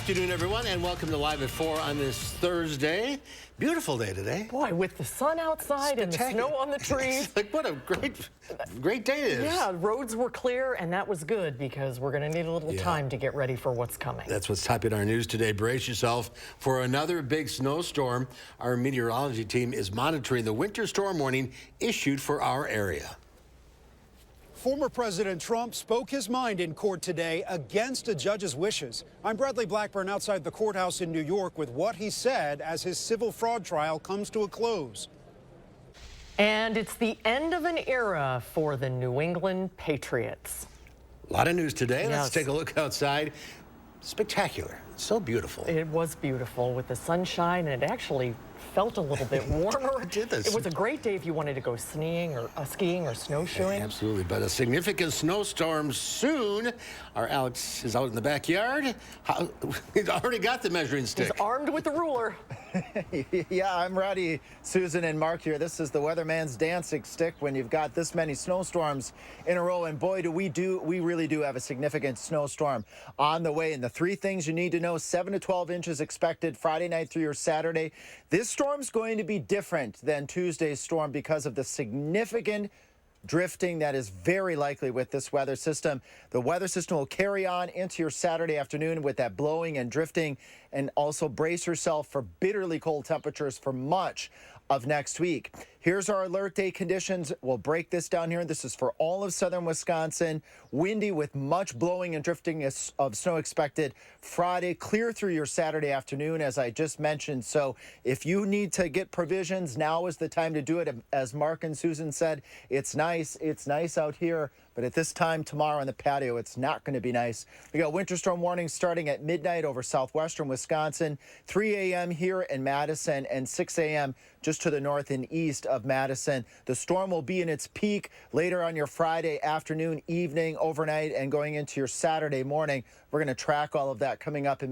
afternoon, everyone, and welcome to Live at 4 on this Thursday. Beautiful day today. Boy, with the sun outside and the snow on the trees. Like, what a great day it is. Yeah, roads were clear, and that was good because we're going to need a little time to get ready for what's coming. That's what's topping our news today. Brace yourself for another big snowstorm. Our meteorology team is monitoring the winter storm warning issued for our area. Former President Trump spoke his mind in court today against a judge's wishes. I'm Bradley Blackburn outside the courthouse in New York with what he said as his civil fraud trial comes to a close. And it's the end of an era for the New England Patriots. A lot of news today. Yes. Let's take a look outside. Spectacular. It's so beautiful. It was beautiful with the sunshine, and it actually felt a little bit warmer. It was a great day if you wanted to go skiing or snowshoeing. Absolutely, but a significant snowstorm soon. Our Alex is out in the backyard. He's already got the measuring stick. He's armed with the ruler. Yeah, I'm ready, Susan and Mark here. This is the weatherman's dancing stick when you've got this many snowstorms in a row. And boy, we really do have a significant snowstorm on the way. And the three things you need to know: 7 to 12 inches expected Friday night through your Saturday. This storm's going to be different than Tuesday's storm because of the significant drifting that is very likely with this weather system. The weather system will carry on into your Saturday afternoon with that blowing and drifting, and also brace yourself for bitterly cold temperatures for much of next week. Here's our alert day conditions. We'll break this down here. This is for all of southern Wisconsin. Windy with much blowing and drifting of snow expected Friday, clear through your Saturday afternoon, as I just mentioned. So if you need to get provisions, now is the time to do it. As Mark and Susan said, it's nice out here, but at this time tomorrow on the patio, it's not going to be nice. We got winter storm warnings starting at midnight over southwestern Wisconsin, 3 a.m. here in Madison, and 6 a.m. just to the north and east of Madison. The storm will be in its peak later on your Friday afternoon, evening, overnight, and going into your Saturday morning. We're going to track all of that coming up in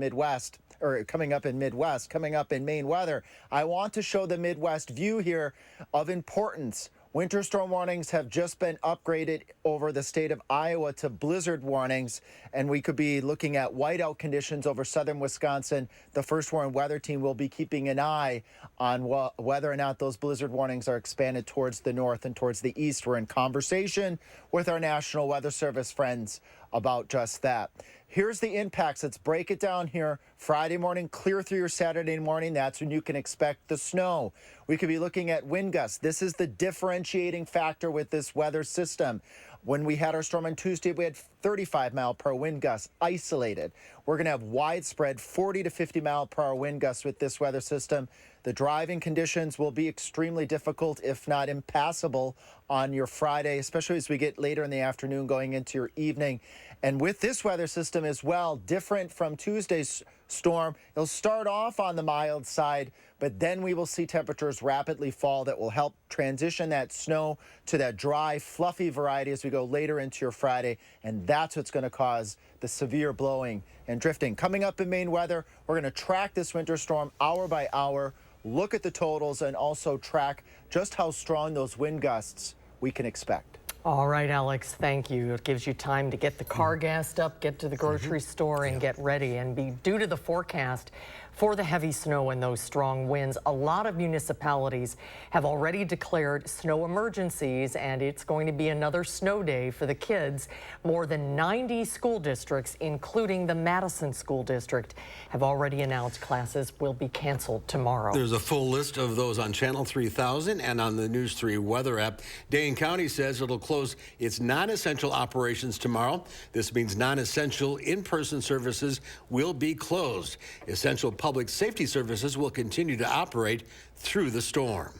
coming up in Maine weather. I want to show the Midwest view here of importance. Winter storm warnings have just been upgraded over the state of Iowa to blizzard warnings, and we could be looking at whiteout conditions over southern Wisconsin. The First Warn Weather Team will be keeping an eye on whether or not those blizzard warnings are expanded towards the north and towards the east. We're in conversation with our National Weather Service friends about just that. Here's the impacts. Let's break it down here. Friday morning, clear through your Saturday morning. That's when you can expect the snow. We could be looking at wind gusts. This is the differentiating factor with this weather system. When we had our storm on Tuesday, we had 35-mile-per-hour wind gusts isolated. We're going to have widespread 40 to 50-mile-per-hour wind gusts with this weather system. The driving conditions will be extremely difficult, if not impassable, on your Friday, especially as we get later in the afternoon going into your evening. And with this weather system as well, different from Tuesday's storm, it'll start off on the mild side, but then we will see temperatures rapidly fall that will help transition that snow to that dry, fluffy variety as we go later into your Friday. And that's what's going to cause the severe blowing and drifting. Coming up in Maine weather, we're going to track this winter storm hour by hour, look at the totals, and also track just how strong those wind gusts we can expect. All right, Alex, thank you. It gives you time to get the car gassed up, get to the grocery store, and get ready. And be due to the forecast for the heavy snow and those strong winds, a lot of municipalities have already declared snow emergencies, and it's going to be another snow day for the kids. More than 90 school districts, including the Madison School District, have already announced classes will be canceled tomorrow. There's a full list of those on Channel 3000 and on the News 3 weather app. Dane County says it'll close its non-essential operations tomorrow. This means non-essential in-person services will be closed. Essential public safety services will continue to operate through the storm.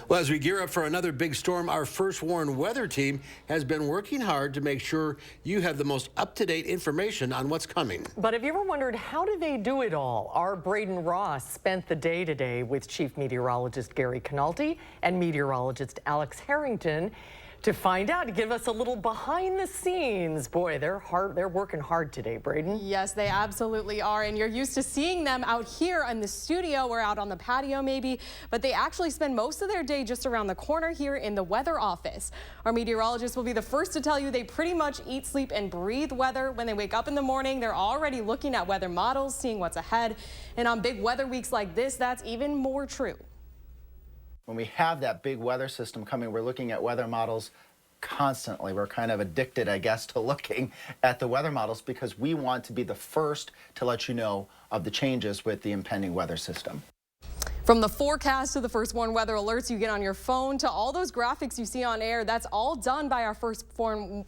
Well, as we gear up for another big storm, our First Warn Weather Team has been working hard to make sure you have the most up-to-date information on what's coming. But have you ever wondered, how do they do it all? Our Braden Ross spent the day today with Chief Meteorologist Gary Canalti and meteorologist Alex Harrington to find out, to give us a little behind the scenes. Boy, they're working hard today, Braden. Yes, they absolutely are. And you're used to seeing them out here in the studio or out on the patio maybe, but they actually spend most of their day just around the corner here in the weather office. Our meteorologists will be the first to tell you they pretty much eat, sleep, and breathe weather. When they wake up in the morning, they're already looking at weather models, seeing what's ahead. And on big weather weeks like this, that's even more true. When we have that big weather system coming, we're looking at weather models constantly. We're kind of addicted, I guess, to looking at the weather models because we want to be the first to let you know of the changes with the impending weather system. From the forecast to the first warn weather alerts you get on your phone to all those graphics you see on air, that's all done by our first warn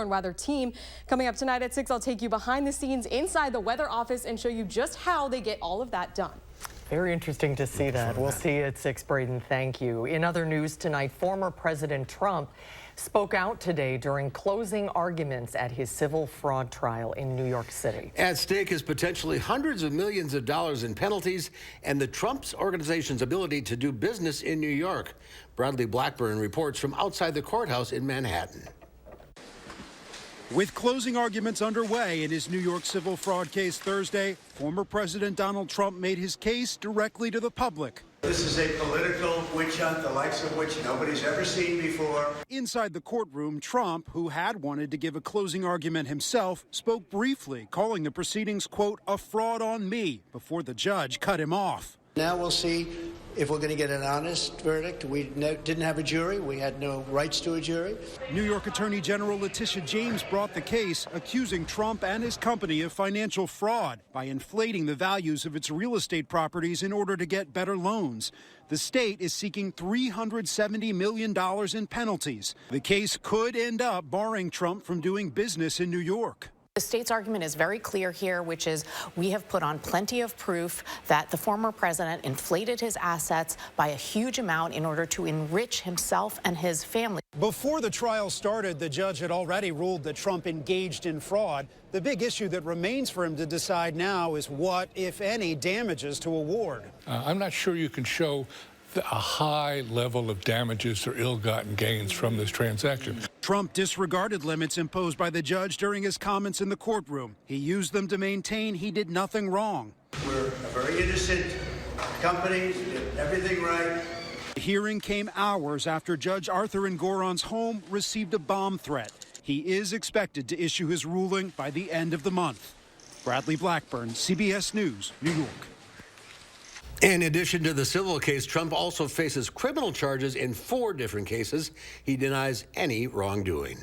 weather team. Coming up tonight at 6, I'll take you behind the scenes inside the weather office and show you just how they get all of that done. Very interesting to see that. We'll see you at 6, Braden. Thank you. In other news tonight, former President Trump spoke out today during closing arguments at his civil fraud trial in New York City. At stake is potentially hundreds of millions of dollars in penalties and the Trump's organization's ability to do business in New York. Bradley Blackburn reports from outside the courthouse in Manhattan. With closing arguments underway in his New York civil fraud case Thursday, former President Donald Trump made his case directly to the public. This is a political witch hunt, the likes of which nobody's ever seen before. Inside the courtroom, Trump, who had wanted to give a closing argument himself, spoke briefly, calling the proceedings, quote, a fraud on me, before the judge cut him off. Now we'll see if we're going to get an honest verdict. We didn't have a jury. We had no rights to a jury. New York Attorney General Letitia James brought the case, accusing Trump and his company of financial fraud by inflating the values of its real estate properties in order to get better loans. The state is seeking $370 million in penalties. The case could end up barring Trump from doing business in New York. The state's argument is very clear here, which is we have put on plenty of proof that the former president inflated his assets by a huge amount in order to enrich himself and his family. Before the trial started, the judge had already ruled that Trump engaged in fraud. The big issue that remains for him to decide now is what, if any, damages to award. I'm not sure you can show a high level of damages or ill-gotten gains from this transaction. Trump disregarded limits imposed by the judge during his comments in the courtroom. He used them to maintain he did nothing wrong. We're a very innocent company. We did everything right. The hearing came hours after Judge Arthur Engoron's home received a bomb threat. He is expected to issue his ruling by the end of the month. Bradley Blackburn, CBS News, New York. In addition to the civil case, Trump also faces criminal charges in 4 different cases. He denies any wrongdoing.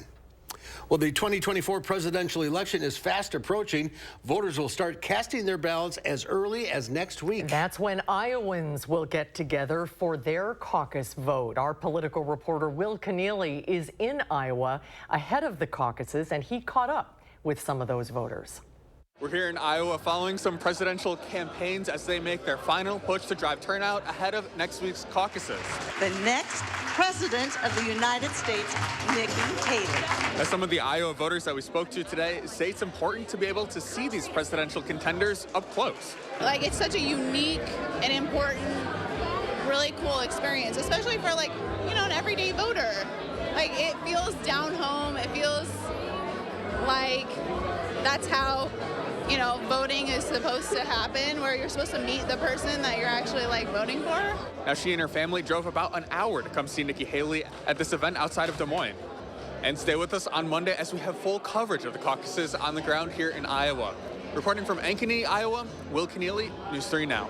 Well, the 2024 presidential election is fast approaching. Voters will start casting their ballots as early as next week. That's when Iowans will get together for their caucus vote. Our political reporter Will Keneally is in Iowa ahead of the caucuses, and he caught up with some of those voters. We're here in Iowa following some presidential campaigns as they make their final push to drive turnout ahead of next week's caucuses. The next president of the United States, Nikki Haley. As some of the Iowa voters that we spoke to today say it's important to be able to see these presidential contenders up close. Like, it's such a unique and important, really cool experience, especially for, like, you know, an everyday voter. Like, it feels down home. It feels like that's how, you know, voting is supposed to happen, where you're supposed to meet the person that you're actually, like, voting for. Now, she and her family drove about an hour to come see Nikki Haley at this event outside of Des Moines. And stay with us on Monday as we have full coverage of the caucuses on the ground here in Iowa. Reporting from Ankeny, Iowa, Will Keneally, News 3 Now.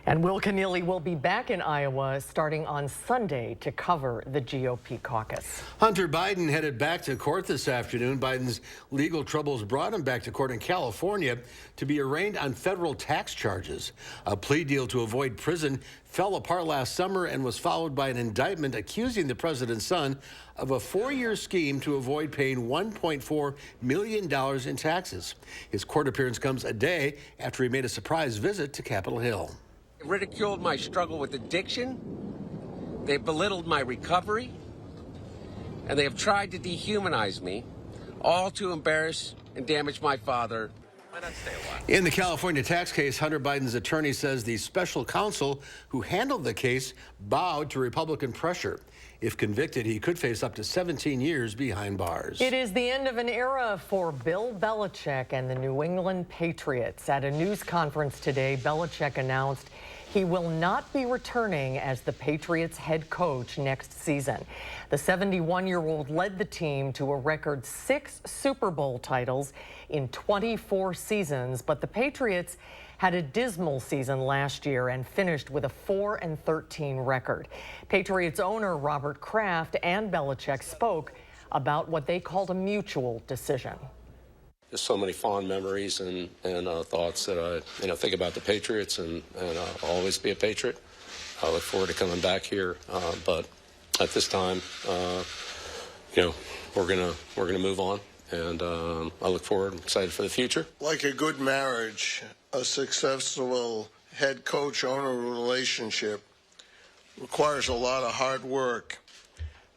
And Will Keneally will be back in Iowa starting on Sunday to cover the GOP caucus. Hunter Biden headed back to court this afternoon. Biden's legal troubles brought him back to court in California to be arraigned on federal tax charges. A plea deal to avoid prison fell apart last summer and was followed by an indictment accusing the president's son of a 4-year scheme to avoid paying $1.4 million in taxes. His court appearance comes a day after he made a surprise visit to Capitol Hill. They ridiculed my struggle with addiction, they belittled my recovery, and they have tried to dehumanize me, all to embarrass and damage my father In the California tax case, Hunter Biden's attorney says the special counsel who handled the case bowed to Republican pressure. If convicted, he could face up to 17 years behind bars. It is the end of an era for Bill Belichick and the New England Patriots. At a news conference today, Belichick announced he will not be returning as the Patriots head coach next season. The 71-year-old led the team to a record 6 Super Bowl titles in 24 seasons, but the Patriots had a dismal season last year and finished with a 4-13 record. Patriots owner Robert Kraft and Belichick spoke about what they called a mutual decision. There's so many fond memories and thoughts that I think about the Patriots, and I'll always be a Patriot. I look forward to coming back here, but at this time, we're gonna move on, and I look forward, excited for the future. Like a good marriage, a successful head coach-owner relationship requires a lot of hard work,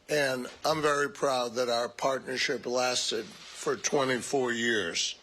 and I'm very proud that our partnership lasted for 24 years.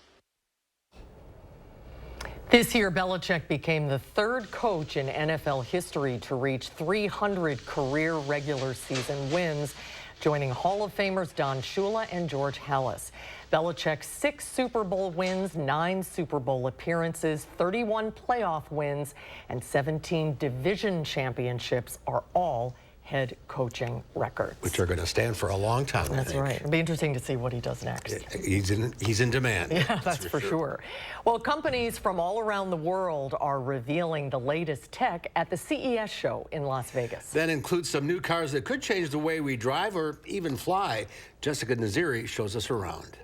This year, Belichick became the 3rd coach in NFL history to reach 300 career regular season wins, joining Hall of Famers Don Shula and George Halas. Belichick's 6 Super Bowl wins, 9 Super Bowl appearances, 31 playoff wins, and 17 division championships are all head coaching records. Which are going to stand for a long time, I That's think. right. It'll be interesting to see what he does next. He's in demand. Yeah, that's for sure. Well, companies from all around the world are revealing the latest tech at the CES show in Las Vegas. That includes some new cars that could change the way we drive or even fly. Jessica Naziri shows us around.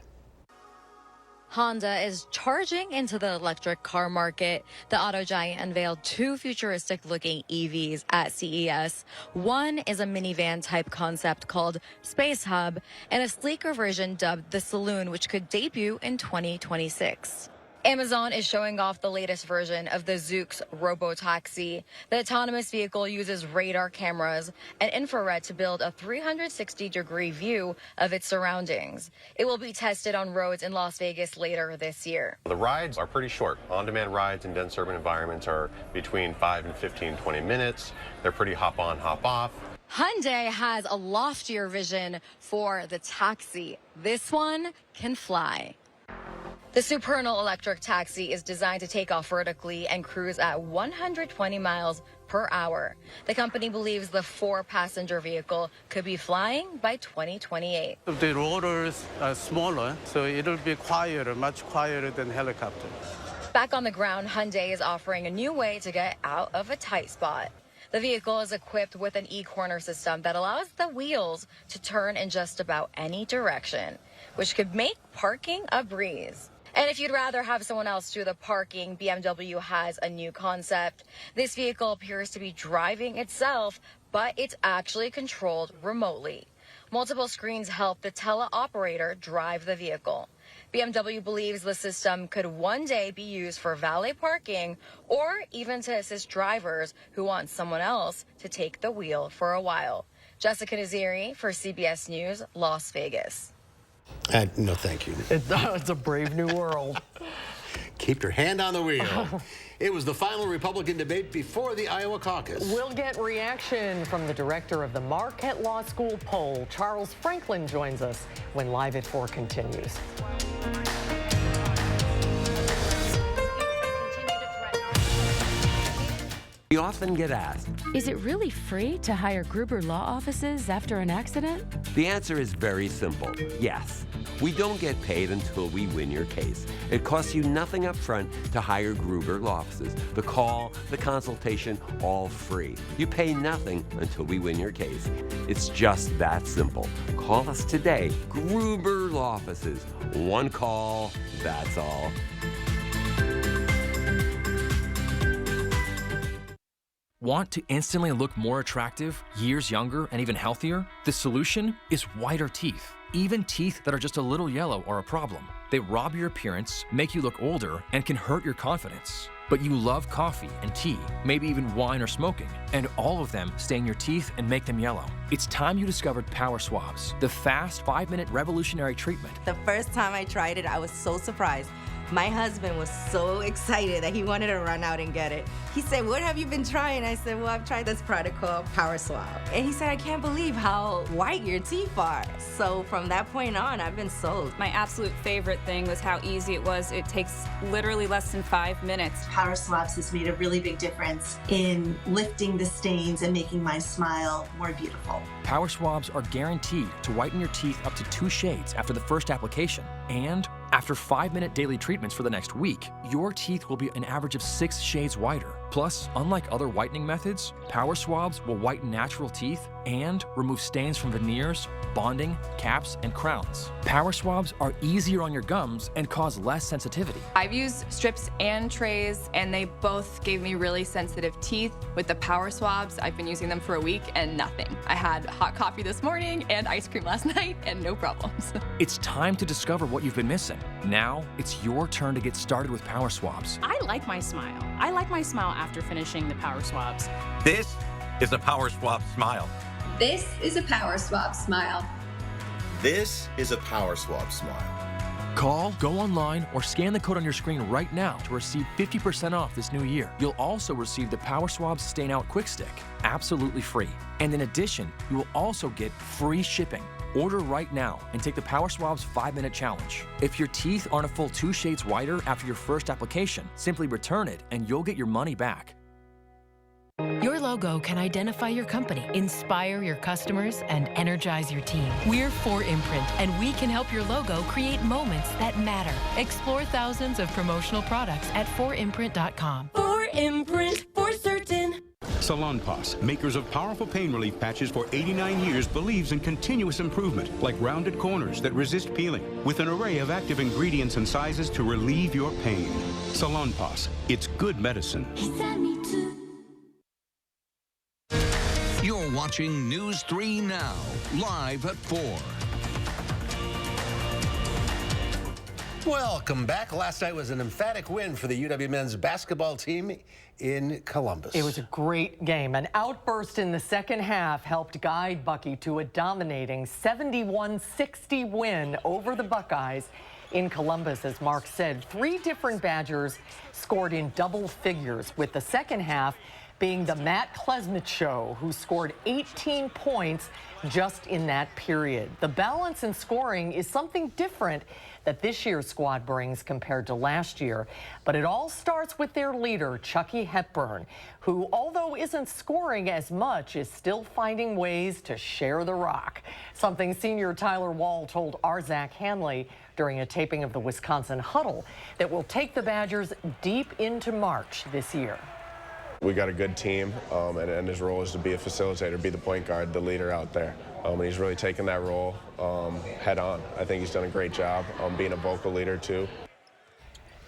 Honda is charging into the electric car market. The auto giant unveiled 2 futuristic-looking EVs at CES. One is a minivan-type concept called Space Hub, and a sleeker version dubbed the Saloon, which could debut in 2026. Amazon is showing off the latest version of the Zoox robotaxi. The autonomous vehicle uses radar cameras and infrared to build a 360-degree view of its surroundings. It will be tested on roads in Las Vegas later this year. The rides are pretty short. On-demand rides in dense urban environments are between 5 and 15, 20 minutes. They're pretty hop on, hop off. Hyundai has a loftier vision for the taxi. This one can fly. The supernal electric taxi is designed to take off vertically and cruise at 120 miles per hour. The company believes the 4-passenger vehicle could be flying by 2028. The rotors are smaller, so it'll be quieter, much quieter than helicopter. Back on the ground, Hyundai is offering a new way to get out of a tight spot. The vehicle is equipped with an e-corner system that allows the wheels to turn in just about any direction, which could make parking a breeze. And if you'd rather have someone else do the parking, BMW has a new concept. This vehicle appears to be driving itself, but it's actually controlled remotely. Multiple screens help the teleoperator drive the vehicle. BMW believes the system could one day be used for valet parking or even to assist drivers who want someone else to take the wheel for a while. Jessica Naziri for CBS News, Las Vegas. No, thank you. It's a brave new world. Keep your hand on the wheel. It was the final Republican debate before the Iowa caucus. We'll get reaction from the director of the Marquette Law School poll. Charles Franklin joins us when Live at 4 continues. We often get asked, is it really free to hire Gruber Law Offices after an accident? The answer is very simple, yes. We don't get paid until we win your case. It costs you nothing up front to hire Gruber Law Offices. The call, the consultation, all free. You pay nothing until we win your case. It's just that simple. Call us today, Gruber Law Offices. One call, that's all. Want to instantly look more attractive, years younger, and even healthier? The solution is whiter teeth. Even teeth that are just a little yellow are a problem. They rob your appearance, make you look older, and can hurt your confidence. But you love coffee and tea, maybe even wine or smoking, and all of them stain your teeth and make them yellow. It's time you discovered Power Swabs, the fast 5-minute revolutionary treatment. The first time I tried it, I was so surprised My husband was so excited that he wanted to run out and get it. He said, "What have you been trying?" I said, "Well, I've tried this product called Power Swab." And he said, "I can't believe how white your teeth are." So from that point on, I've been sold. My absolute favorite thing was how easy it was. It takes literally less than 5 minutes. Power Swabs has made a really big difference in lifting the stains and making my smile more beautiful. Power Swabs are guaranteed to whiten your teeth up to 2 shades after the first application. And after 5-minute daily treatments for the next week, your teeth will be an average of 6 shades whiter. Plus, unlike other whitening methods, Power Swabs will whiten natural teeth and remove stains from veneers, bonding, caps, and crowns. Power Swabs are easier on your gums and cause less sensitivity. I've used strips and trays, and they both gave me really sensitive teeth. With the Power Swabs, I've been using them for a week and nothing. I had hot coffee this morning and ice cream last night and no problems. It's time to discover what you've been missing. Now, it's your turn to get started with Power Swabs. I like my smile. I like my smile after finishing the Power Swabs. This is a Power Swab smile. This is a Power Swab smile. This is a Power Swab smile. Call, go online, or scan the code on your screen right now to receive 50% off this new year. You'll also receive the Power Swabs Stain Out Quick Stick, absolutely free. And in addition, you will also get free shipping. Order right now and take the Power Swabs 5-minute challenge. If your teeth aren't a full 2 shades whiter after your first application, simply return it and you'll get your money back. Your logo can identify your company, inspire your customers, and energize your team. We're 4imprint, and we can help your logo create moments that matter. Explore thousands of promotional products at 4imprint.com. 4imprint, for certain. Salonpas, makers of powerful pain relief patches for 89 years, believes in continuous improvement, like rounded corners that resist peeling, with an array of active ingredients and sizes to relieve your pain. Salonpas, it's good medicine. You're watching News 3 Now, live at 4. Welcome back. Last night was an emphatic win for the UW men's basketball team in Columbus. It was a great game. An outburst in the second half helped guide Bucky to a dominating 71-60 win over the Buckeyes in Columbus. As Mark said, 3 different Badgers scored in double figures, with the second half being the Matt Klesmit show, who scored 18 points just in that period. The balance in scoring is something different that this year's squad brings compared to last year. But it all starts with their leader, Chucky Hepburn, who, although isn't scoring as much, is still finding ways to share the rock. Something senior Tyler Wall told our Zach Hanley during a taping of the Wisconsin Huddle that will take the Badgers deep into March this year. We got a good team, and his role is to be a facilitator, be the point guard, the leader out there. And he's really taken that role head on. I think he's done a great job being a vocal leader, too.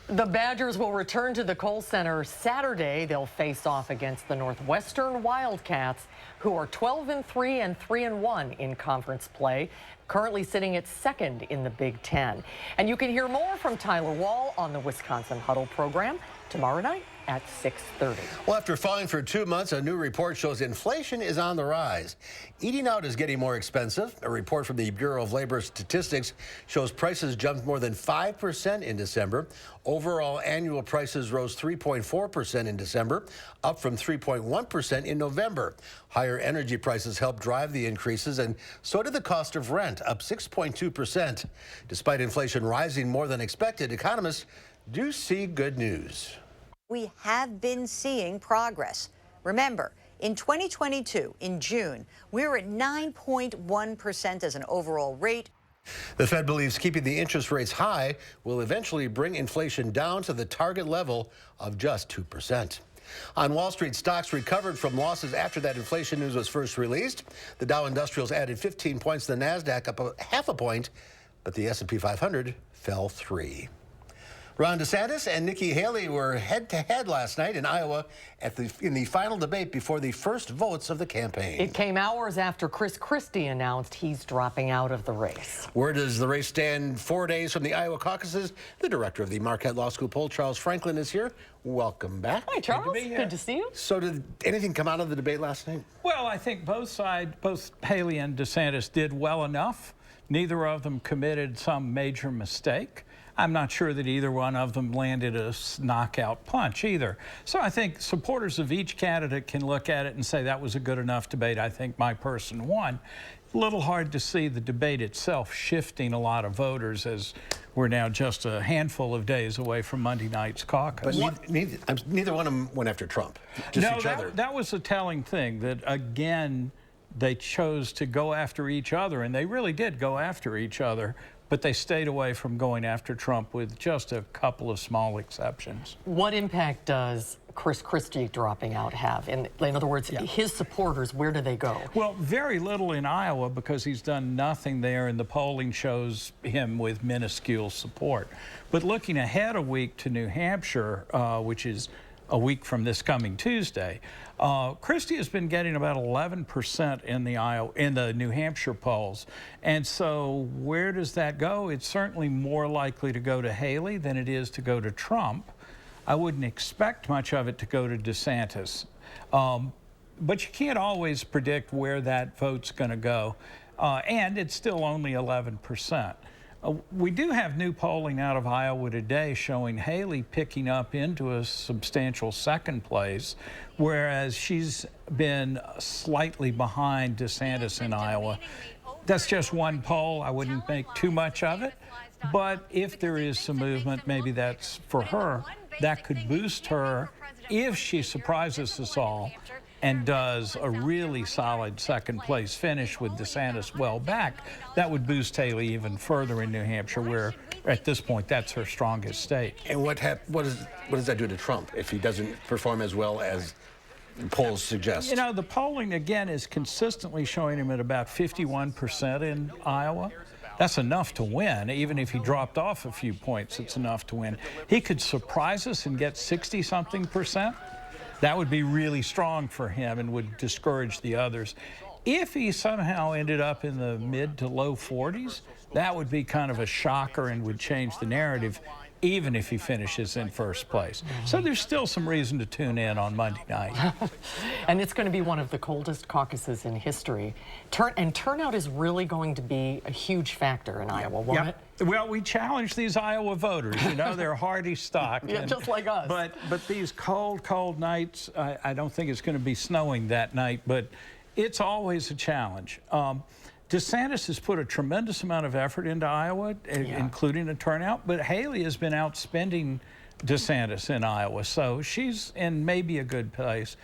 The Badgers will return to the Kohl Center Saturday. They'll face off against the Northwestern Wildcats, who are 12-3 and 3-1 in conference play, currently sitting at 2nd in the Big Ten. And you can hear more from Tyler Wall on the Wisconsin Huddle program tomorrow night at 6:30. Well, after falling for 2 months, a new report shows inflation is on the rise. Eating out is getting more expensive. A report from the Bureau of Labor Statistics shows prices jumped more than 5% in December. Overall, annual prices rose 3.4% in December, up from 3.1% in November. Higher energy prices helped drive the increases, and so did the cost of rent, up 6.2%. Despite inflation rising more than expected, economists do see good news. We have been seeing progress. Remember, in 2022, in June, we were at 9.1% as an overall rate. The Fed believes keeping the interest rates high will eventually bring inflation down to the target level of just 2%. On Wall Street, stocks recovered from losses after that inflation news was first released. The Dow Industrials added 15 points, the Nasdaq up a half a point, but the S&P 500 fell 3. Ron DeSantis and Nikki Haley were head-to-head last night in Iowa in the final debate before the first votes of the campaign. It came hours after Chris Christie announced he's dropping out of the race. Where does the race stand 4 days from the Iowa caucuses? The director of the Marquette Law School poll, Charles Franklin, is here. Welcome back. Hi, Charles. Good to see you. So did anything come out of the debate last night? Well, I think both Haley and DeSantis did well enough. Neither of them committed some major mistake. I'm not sure that either one of them landed a knockout punch either. So I think supporters of each candidate can look at it and say that was a good enough debate. I think my person won. A little hard to see the debate itself shifting a lot of voters as we're now just a handful of days away from Monday night's caucus. But neither one of them went after Trump, just each other. That was a telling thing, that again, they chose to go after each other, and they really did go after each other, but they stayed away from going after Trump with just a couple of small exceptions. What impact does Chris Christie dropping out have? In other words, his supporters, where do they go? Well, very little in Iowa, because he's done nothing there, and the polling shows him with minuscule support. But looking ahead a week to New Hampshire, which is a week from this coming Tuesday, Christie has been getting about 11% in the New Hampshire polls. And so where does that go? It's certainly more likely to go to Haley than it is to go to Trump. I wouldn't expect much of it to go to DeSantis. But you can't always predict where that vote's going to go. And it's still only 11%. We do have new polling out of Iowa today showing Haley picking up into a substantial second place, whereas she's been slightly behind DeSantis in Iowa. That's just one poll. I wouldn't make too much of it. But if there is some movement, maybe that's for her. That could boost her if she surprises us all and does a really solid second place finish with DeSantis well back. That would boost Haley even further in New Hampshire, where at this point that's her strongest state. And what does that do to Trump if he doesn't perform as well as polls suggest? You know, the polling again is consistently showing him at about 51% in Iowa. That's enough to win. Even if he dropped off a few points, it's enough to win. He could surprise us and get 60-something%. That would be really strong for him and would discourage the others. If he somehow ended up in the mid to low 40s, that would be kind of a shocker and would change the narrative, even if he finishes in first place. So there's still some reason to tune in on Monday night. And it's going to be one of the coldest caucuses in history. Turnout is really going to be a huge factor in Iowa, won't it? Well, we challenge these Iowa voters. You know, they're hardy stock. Yeah, just like us. But these cold nights, I don't think it's going to be snowing that night, but it's always a challenge. DeSantis has put a tremendous amount of effort into Iowa, including a turnout, but Haley has been outspending DeSantis in Iowa, so she's in maybe a good place.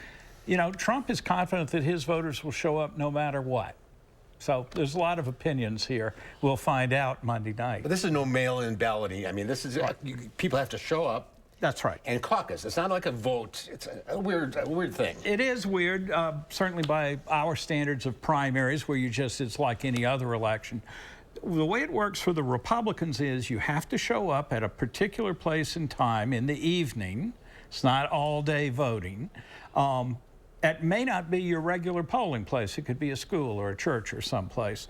You know, Trump is confident that his voters will show up no matter what. So there's a lot of opinions here. We'll find out Monday night. But this is no mail-in balloting. I mean, this is people have to show up. That's right. And caucus. It's not like a vote. It's a weird thing. It is weird, certainly by our standards of primaries, where it's like any other election. The way it works for the Republicans is you have to show up at a particular place and time in the evening. It's not all-day voting. It may not be your regular polling place. It could be a school or a church or someplace.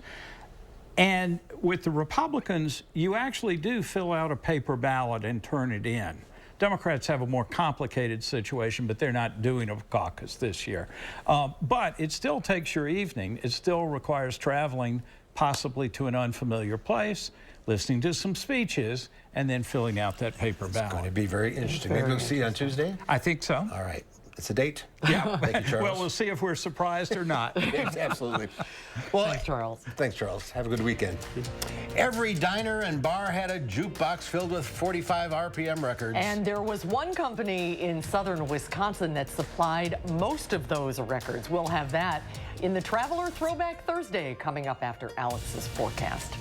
And with the Republicans, you actually do fill out a paper ballot and turn it in. Democrats have a more complicated situation, but they're not doing a caucus this year. But it still takes your evening. It still requires traveling possibly to an unfamiliar place, listening to some speeches, and then filling out that paper ballot. It's going to be very interesting. Maybe we'll see you on Tuesday? I think so. All right. It's a date? Yeah. Thank you, Charles. Well, we'll see if we're surprised or not. Absolutely. Well, thanks, Charles. Thanks, Charles. Have a good weekend. Every diner and bar had a jukebox filled with 45 RPM records. And there was one company in southern Wisconsin that supplied most of those records. We'll have that in the Traveler Throwback Thursday coming up after Alex's forecast.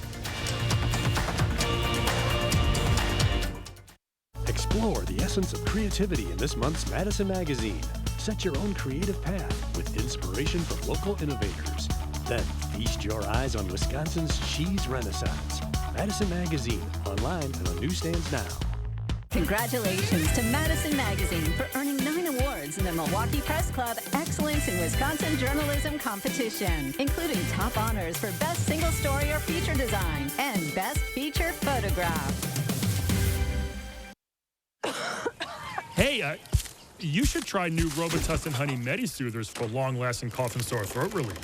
Explore the essence of creativity in this month's Madison magazine. Set your own creative path with inspiration from local innovators. Then feast your eyes on Wisconsin's cheese renaissance. Madison Magazine, online and on newsstands now. Congratulations to Madison Magazine for earning 9 awards in the Milwaukee Press Club Excellence in Wisconsin Journalism Competition, including top honors for Best Single Story or Feature Design and Best Feature Photograph. Hey, you should try new Robitussin Honey Medi-Soothers for long-lasting cough and sore throat relief.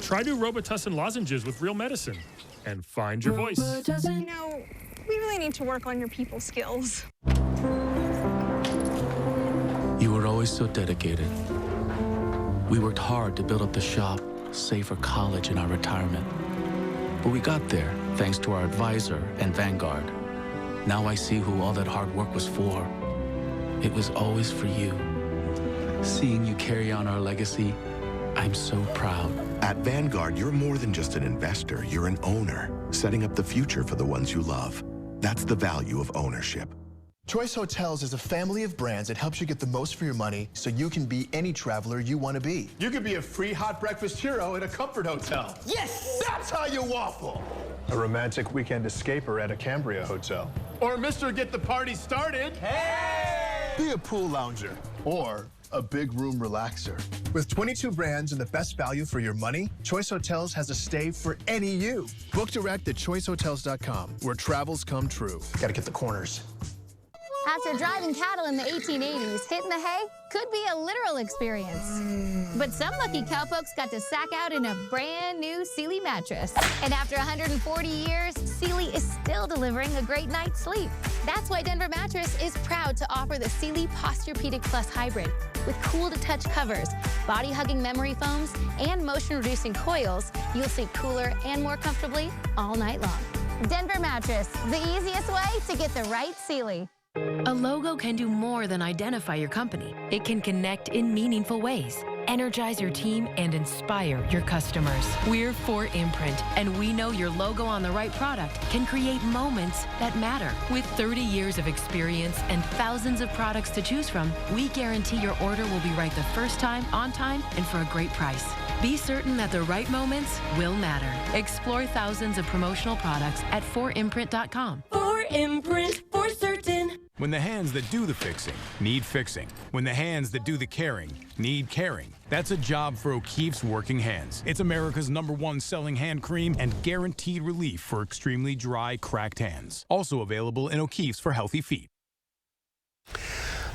Try new Robitussin lozenges with real medicine and find your voice. You know, we really really need to work on your people skills. You were always so dedicated. We worked hard to build up the shop, save for college and our retirement. But we got there thanks to our advisor and Vanguard. Now I see who all that hard work was for. It was always for you. Seeing you carry on our legacy, I'm so proud. At Vanguard, you're more than just an investor, you're an owner, setting up the future for the ones you love. That's the value of ownership. Choice Hotels is a family of brands that helps you get the most for your money so you can be any traveler you want to be. You could be a free hot breakfast hero at a comfort hotel. Yes! That's how you waffle. A romantic weekend escaper at a Cambria hotel. Or Mr. Get the Party Started. Hey! Be a pool lounger or a big room relaxer. With 22 brands and the best value for your money, Choice Hotels has a stay for any you. Book direct at choicehotels.com, where travels come true. Gotta get the corners. After driving cattle in the 1880s, hitting the hay could be a literal experience. But some lucky cowpokes got to sack out in a brand new Sealy mattress. And after 140 years, Sealy is still delivering a great night's sleep. That's why Denver Mattress is proud to offer the Sealy Posturepedic Plus Hybrid. With cool-to-touch covers, body-hugging memory foams, and motion-reducing coils, you'll sleep cooler and more comfortably all night long. Denver Mattress, the easiest way to get the right Sealy. A logo can do more than identify your company. It can connect in meaningful ways, energize your team, and inspire your customers. We're 4imprint, and we know your logo on the right product can create moments that matter. With 30 years of experience and thousands of products to choose from, we guarantee your order will be right the first time, on time, and for a great price. Be certain that the right moments will matter. Explore thousands of promotional products at 4imprint.com. 4imprint, for certain. When the hands that do the fixing need fixing. When the hands that do the caring need caring. That's a job for O'Keeffe's Working Hands. It's America's #1 selling hand cream and guaranteed relief for extremely dry, cracked hands. Also available in O'Keeffe's for healthy feet.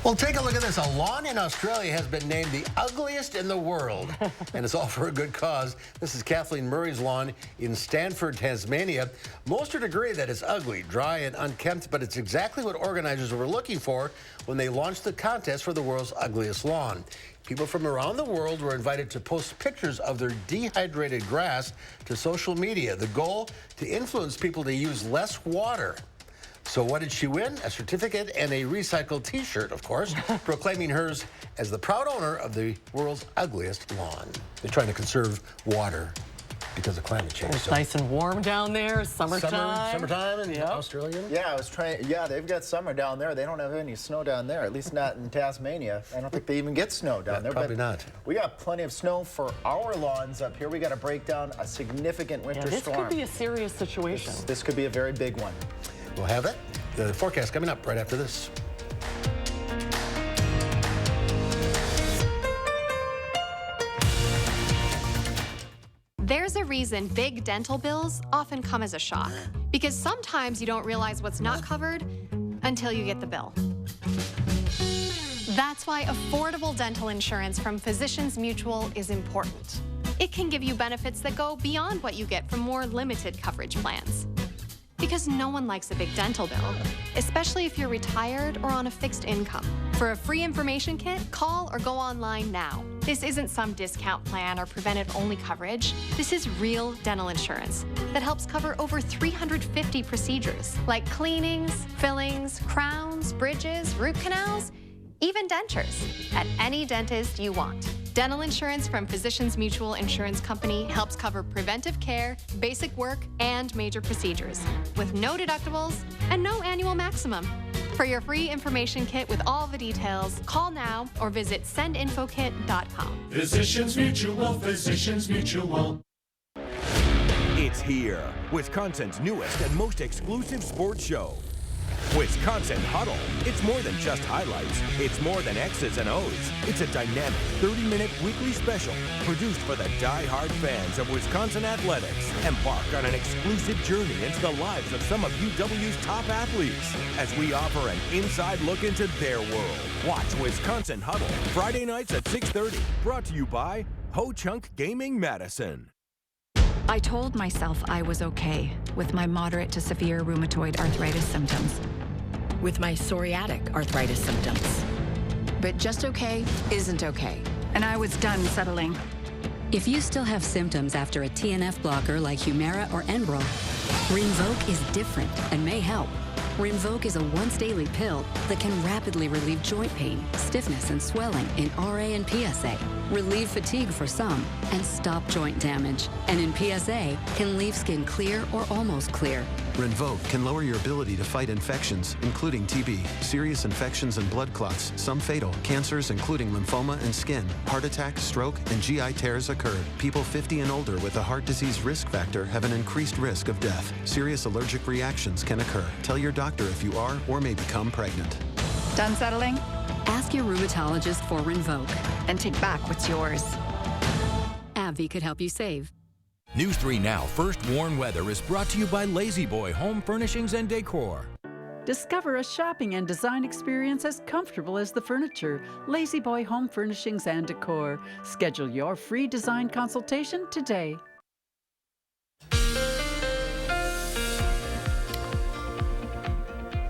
Well, take a look at this. A lawn in Australia has been named the ugliest in the world, and it's all for a good cause. This is Kathleen Murray's lawn in Stanford, Tasmania. Most would agree that it's ugly, dry, and unkempt, but it's exactly what organizers were looking for when they launched the contest for the world's ugliest lawn. People from around the world were invited to post pictures of their dehydrated grass to social media. The goal, to influence people to use less water. So what did she win? A certificate and a recycled T-shirt, of course, proclaiming hers as the proud owner of the world's ugliest lawn. They're trying to conserve water because of climate change. It's nice and warm down there, summertime. Summertime in Australia? Yeah, I was trying. Yeah, they've got summer down there. They don't have any snow down there, at least not in Tasmania. I don't think they even get snow down there. Probably not. We got plenty of snow for our lawns up here. We got to break down a significant winter storm. This could be a serious situation. This could be a very big one. We'll have it. The forecast coming up right after this. There's a reason big dental bills often come as a shock, because sometimes you don't realize what's not covered until you get the bill. That's why affordable dental insurance from Physicians Mutual is important. It can give you benefits that go beyond what you get from more limited coverage plans. Because no one likes a big dental bill, especially if you're retired or on a fixed income. For a free information kit, call or go online now. This isn't some discount plan or preventive-only coverage. This is real dental insurance that helps cover over 350 procedures, like cleanings, fillings, crowns, bridges, root canals, even dentures, at any dentist you want. Dental insurance from Physicians Mutual Insurance Company helps cover preventive care, basic work, and major procedures, with no deductibles and no annual maximum. For your free information kit with all the details, call now or visit sendinfokit.com. Physicians Mutual, Physicians Mutual. It's here, Wisconsin's newest and most exclusive sports show. Wisconsin Huddle. It's more than just highlights. It's more than X's and O's. It's a dynamic 30-minute weekly special produced for the die-hard fans of Wisconsin athletics. Embark on an exclusive journey into the lives of some of UW's top athletes as we offer an inside look into their world. Watch Wisconsin Huddle Friday nights at 6:30. Brought to you by Ho Chunk Gaming Madison. I told myself I was okay with my moderate to severe rheumatoid arthritis symptoms. With my psoriatic arthritis symptoms. But just okay isn't okay. And I was done settling. If you still have symptoms after a TNF blocker like Humira or Enbrel, Rinvoq is different and may help. Rinvoq is a once-daily pill that can rapidly relieve joint pain, stiffness, and swelling in RA and PSA, relieve fatigue for some, and stop joint damage. And in PSA, can leave skin clear or almost clear. Rinvoq can lower your ability to fight infections, including TB, serious infections and blood clots, some fatal, cancers including lymphoma and skin, heart attack, stroke, and GI tears occur. People 50 and older with a heart disease risk factor have an increased risk of death. Serious allergic reactions can occur. Tell your doctor if you are or may become pregnant. Done settling? Ask your rheumatologist for Rinvoq. And take back what's yours. AbbVie could help you save. News 3 Now First Warn Weather is brought to you by Lazy Boy Home Furnishings and Decor. Discover a shopping and design experience as comfortable as the furniture. Lazy Boy Home Furnishings and Decor. Schedule your free design consultation today.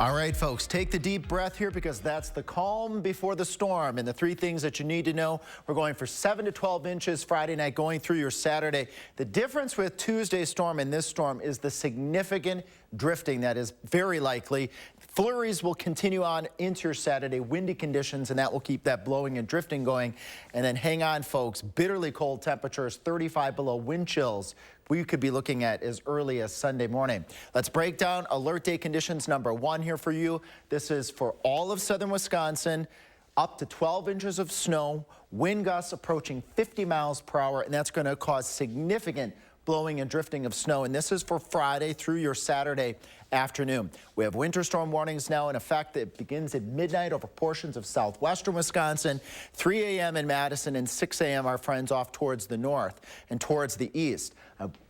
All right, folks, take the deep breath here because that's the calm before the storm. And the three things that you need to know, we're going for 7 to 12 inches Friday night going through your Saturday. The difference with Tuesday's storm and this storm is the significant drifting that is very likely. Flurries will continue on into your Saturday, windy conditions, and that will keep that blowing and drifting going. And then hang on, folks, bitterly cold temperatures, 35 below, wind chills we could be looking at as early as Sunday morning. Let's break down alert day conditions number 1 here for you. This is for all of southern Wisconsin. Up to 12 inches of snow, wind gusts approaching 50 miles per hour, and that's going to cause significant blowing and drifting of snow. And this is for Friday through your Saturday afternoon. We have winter storm warnings now in effect. It begins at midnight over portions of southwestern Wisconsin, 3 a.m. in Madison, and 6 a.m. our friends off towards the north and towards the east.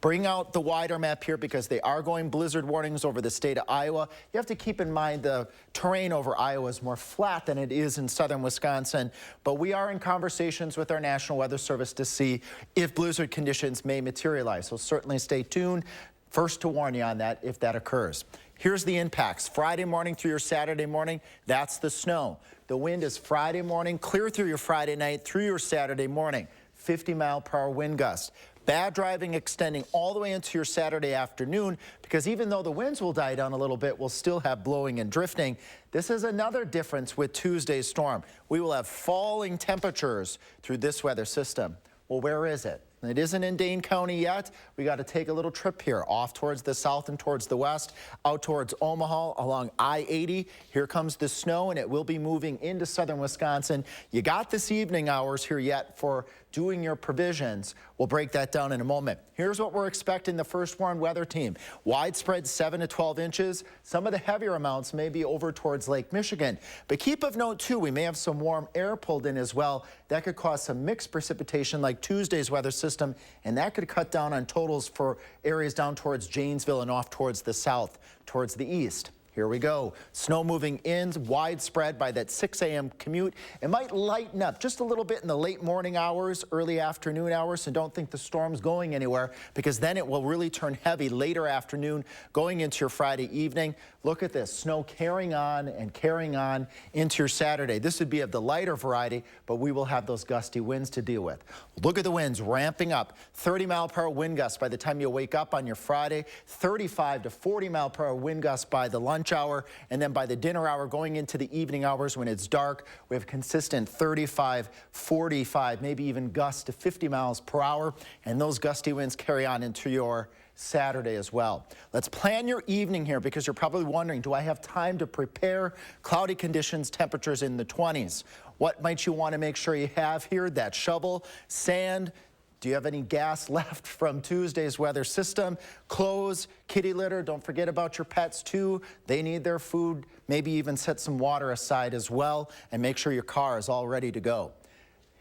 Bring out the wider map here because they are going blizzard warnings over the state of Iowa. You have to keep in mind the terrain over Iowa is more flat than it is in southern Wisconsin, but we are in conversations with our National Weather Service to see if blizzard conditions may materialize. So certainly stay tuned. First to warn you on that if that occurs. Here's the impacts. Friday morning through your Saturday morning, that's the snow. The wind is Friday morning, clear through your Friday night, through your Saturday morning. 50-mile-per-hour wind gust. Bad driving extending all the way into your Saturday afternoon because even though the winds will die down a little bit, we'll still have blowing and drifting. This is another difference with Tuesday's storm. We will have falling temperatures through this weather system. Well, where is it? It isn't in Dane County yet. We got to take a little trip here off towards the south and towards the west, out towards Omaha along I-80. Here comes the snow, and it will be moving into southern Wisconsin. You got this evening hours here yet for doing your provisions. We'll break that down in a moment. Here's what we're expecting the First Warn Weather Team. Widespread 7 to 12 inches. Some of the heavier amounts may be over towards Lake Michigan. But keep of note, too, we may have some warm air pulled in as well. That could cause some mixed precipitation like Tuesday's weather system, and that could cut down on totals for areas down towards Janesville and off towards the south, towards the east. Here we go. Snow moving in widespread by that 6 a.m. commute. It might lighten up just a little bit in the late morning hours, early afternoon hours, so don't think the storm's going anywhere because then it will really turn heavy later afternoon going into your Friday evening. Look at this, snow carrying on and carrying on into your Saturday. This would be of the lighter variety, but we will have those gusty winds to deal with. Look at the winds ramping up. 30-mile-per-hour wind gusts by the time you wake up on your Friday. 35 to 40-mile-per-hour wind gusts by the lunch hour, and then by the dinner hour going into the evening hours when it's dark, we have consistent 35, 45, maybe even gusts to 50 miles per hour, and those gusty winds carry on into your Saturday as well. Let's plan your evening here because you're probably wondering, do I have time to prepare? Cloudy conditions, temperatures in the 20s. What might you want to make sure you have here? That shovel, sand. Do you have any gas left from Tuesday's weather system? Clothes, kitty litter, don't forget about your pets too. They need their food. Maybe even set some water aside as well and make sure your car is all ready to go.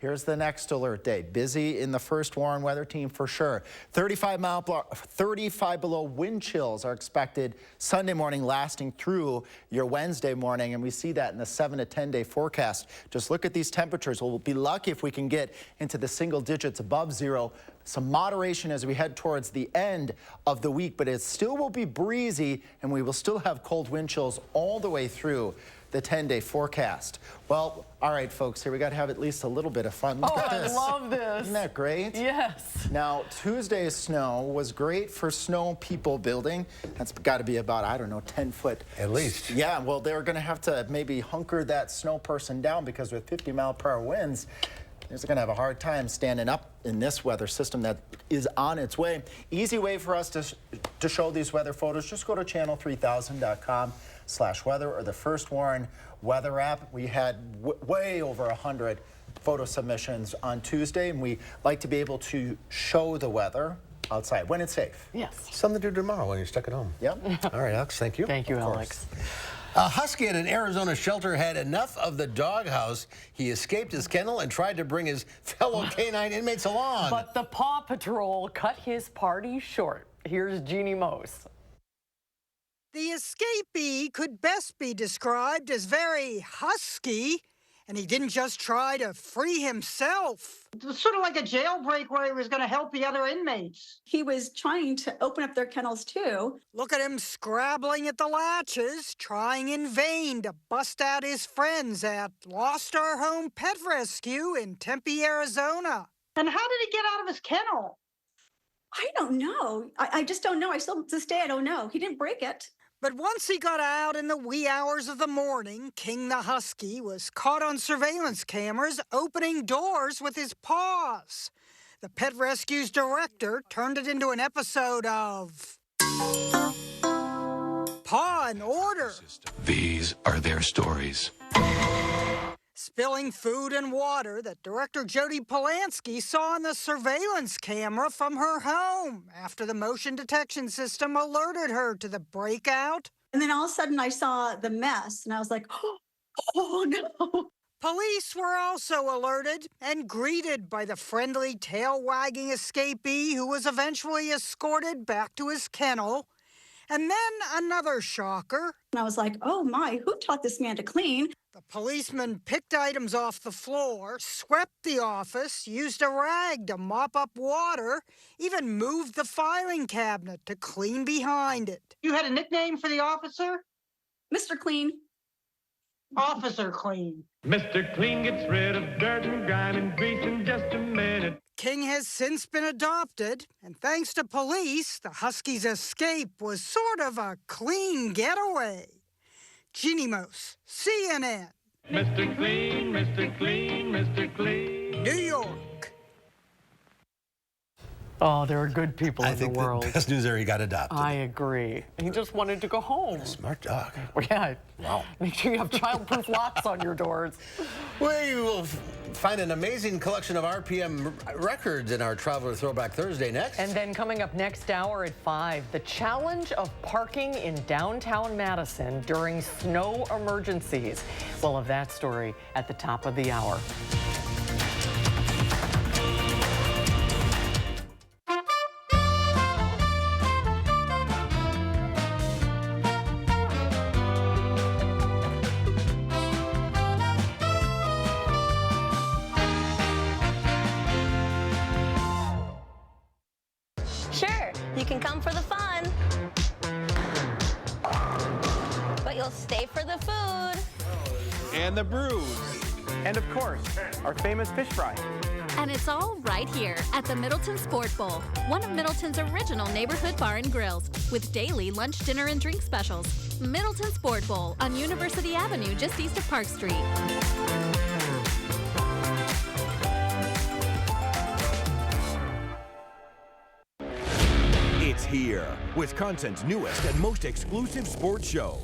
Here's the next alert day. Busy in the first warn weather team for sure. 35 below wind chills are expected Sunday morning, lasting through your Wednesday morning. And we see that in the 7 to 10 day forecast. Just look at these temperatures. We'll be lucky if we can get into the single digits above zero. Some moderation as we head towards the end of the week, but it still will be breezy and we will still have cold wind chills all the way through the 10-day forecast. Well, all right, folks, here we got to have at least a little bit of fun. Look at this. I love this. Isn't that great? Yes. Now, Tuesday's snow was great for snow people building. That's got to be about, I don't know, 10 foot. At least. Yeah, well, they're going to have to maybe hunker that snow person down because with 50-mile-per-hour winds, they're going to have a hard time standing up in this weather system that is on its way. Easy way for us to show these weather photos. Just go to channel3000.com/weather or the First Warn weather app. We had way over 100 photo submissions on Tuesday, and we like to be able to show the weather outside when it's safe. Yes. Something to do tomorrow when you're stuck at home. Yep. All right, Alex, thank you. Thank you, Alex. A husky at an Arizona shelter had enough of the doghouse. He escaped his kennel and tried to bring his fellow canine inmates along. But the Paw Patrol cut his party short. Here's Jeannie Mose. The escapee could best be described as very husky, and he didn't just try to free himself. It was sort of like a jailbreak where he was going to help the other inmates. He was trying to open up their kennels, too. Look at him scrabbling at the latches, trying in vain to bust out his friends at Lost Our Home Pet Rescue in Tempe, Arizona. And how did he get out of his kennel? I don't know. I just don't know. I still, to this day, I don't know. He didn't break it. But once he got out in the wee hours of the morning, King the Husky was caught on surveillance cameras opening doors with his paws. The Pet Rescue's director turned it into an episode of Paw and Order. These are their stories. Spilling food and water that director Jody Polanski saw on the surveillance camera from her home after the motion detection system alerted her to the breakout. And then all of a sudden I saw the mess and I was like, oh no. Police were also alerted and greeted by the friendly tail-wagging escapee who was eventually escorted back to his kennel. And then another shocker. And I was like, oh my, who taught this man to clean? The policeman picked items off the floor, swept the office, used a rag to mop up water, even moved the filing cabinet to clean behind it. You had a nickname for the officer? Mr. Clean. Officer Clean. Mr. Clean gets rid of dirt and grime and grease in just a minute. King has since been adopted, and thanks to police, the Husky's escape was sort of a clean getaway. Jeannie Mose, CNN. Mr. Clean, Mr. Clean, Mr. Clean. New York. Oh, there are good people in the world. The best news there, he got adopted. I agree. He just wanted to go home. What a smart dog. Yeah. Wow. Make sure you have child-proof locks on your doors. We will find an amazing collection of RPM records in our Traveler Throwback Thursday next. And then coming up next hour at 5, the challenge of parking in downtown Madison during snow emergencies. We'll have that story at the top of the hour. Sure, you can come for the fun, but you'll stay for the food. And the brews. And of course, our famous fish fry. And it's all right here at the Middleton Sport Bowl, one of Middleton's original neighborhood bar and grills, with daily lunch, dinner, and drink specials. Middleton Sport Bowl on University Avenue, just east of Park Street. It's here, Wisconsin's newest and most exclusive sports show.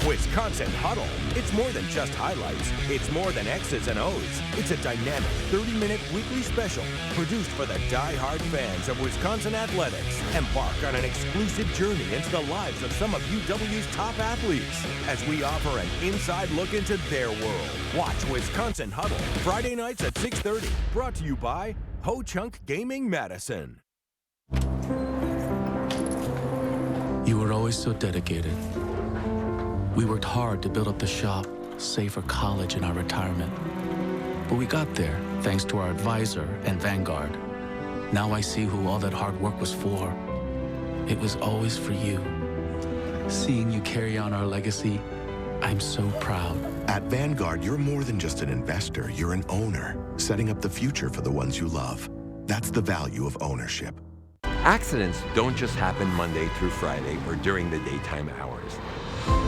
Wisconsin Huddle. It's more than just highlights. It's more than X's and O's. It's a dynamic 30-minute weekly special produced for the die-hard fans of Wisconsin athletics. Embark on an exclusive journey into the lives of some of UW's top athletes as we offer an inside look into their world. Watch Wisconsin Huddle Friday nights at 6:30. Brought to you by Ho Chunk Gaming Madison. You were always so dedicated. We worked hard to build up the shop, save for college and our retirement. But we got there thanks to our advisor and Vanguard. Now I see who all that hard work was for. It was always for you. Seeing you carry on our legacy, I'm so proud. At Vanguard, you're more than just an investor, you're an owner, setting up the future for the ones you love. That's the value of ownership. Accidents don't just happen Monday through Friday or during the daytime hours.